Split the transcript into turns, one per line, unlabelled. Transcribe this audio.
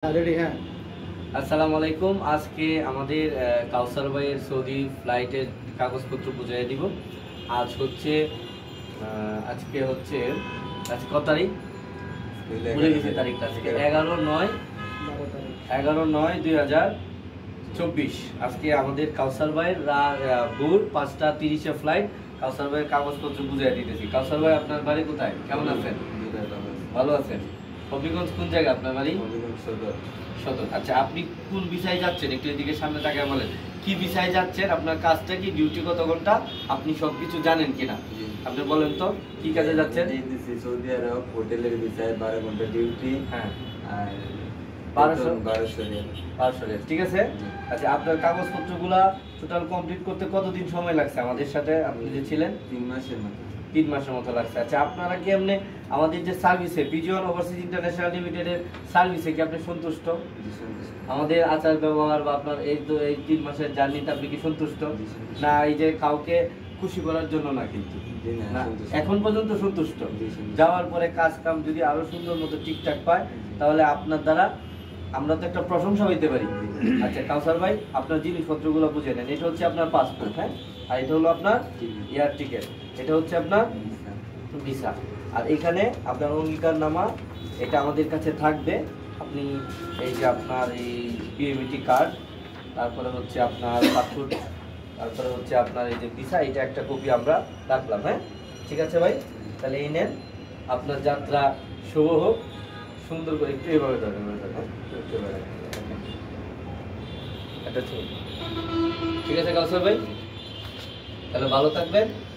হ্যাঁ।
আসসালামু আলাইকুম। আজকে আমাদের কাউসার ভাইয়ের সৌদি ফ্লাইটের কাগজপত্র বুঝিয়ে দিব। আজকে হচ্ছে কত তারিখ? ভুলে গেছি তারিখটা। আজকে 11/9/2024। আজকে আমাদের কাউসার ভাইয়ের ভোর 5:30 ফ্লাইট। কাউসার ভাইয়ের কাগজপত্র বুঝিয়ে দিতেছি। কাউসার ভাই, আপনার বাড়ি কোথায়? কেমন আছেন? ভালো আছেন? হবিগঞ্জ কোন জায়গা আপনার বাড়ি? সদর। আচ্ছা, আপনি কোন ভিসায় যাচ্ছেন? একটু এদিকে সামনে তাকায় বলেন, কি ভিসায় যাচ্ছেন? আপনার কাজটা কি? ডিউটি কত ঘন্টা? আপনি সবকিছু জানেন কিনা আপনি বলেন তো, কি কাজে যাচ্ছেন?
সৌদি আরব হোটেলের ভিসায় 12 ঘন্টা ডিউটি।
হ্যাঁ,
আর
1200 রিয়াল। ঠিক আছে। আচ্ছা, আপনার কাগজপত্রগুলা টোটাল কমপ্লিট করতে কতদিন সময় লাগছে আমাদের সাথে আপনি যে ছিলেন?
3 মাসের মতো।
3 মাসের মতো লাগছে। আচ্ছা, আপনারা কি এমনি আমাদের যে সার্ভিসে পিজিওন ওভারসিজ ইন্টারন্যাশনাল লিমিটেডের সার্ভিসে কি আপনি সন্তুষ্ট? আমাদের আচার ব্যবহার বা আপনার এই 3 মাসের জার্নিতে আপনি কি সন্তুষ্ট? না এই যে কাউকে খুশি করার জন্য না, কিন্তু না, এখন পর্যন্ত সন্তুষ্ট। যাওয়ার পরে কাজ কাম যদি আরো সুন্দর মতো ঠিকঠাক পায়, তাহলে আপনার দ্বারা আমরা তো একটা প্রশংসা হইতে পারি। আচ্ছা কাউসার ভাই, আপনার জিনিসপত্রগুলো বুঝে নেন। এটা হচ্ছে আপনার পাসপোর্ট, হ্যাঁ, আর এটা হলো আপনার এয়ার টিকেট, এটা হচ্ছে আপনার ভিসা, আর এখানে আপনার অঙ্গীকারনামা, এটা আমাদের কাছে থাকবে। আপনি এই যে আপনার এই পিএমইটি কার্ড, তারপরে হচ্ছে আপনার পাসপোর্ট, তারপরে হচ্ছে আপনার এই যে ভিসা, এটা একটা কপি আমরা রাখলাম। হ্যাঁ, ঠিক আছে ভাই, তাহলে এই নেন। আপনার যাত্রা শুভ হোক, সুন্দর করে একটু এভাবে ধরেন, ঠিক আছে কাউসার ভাই, তাহলে ভালো থাকবেন।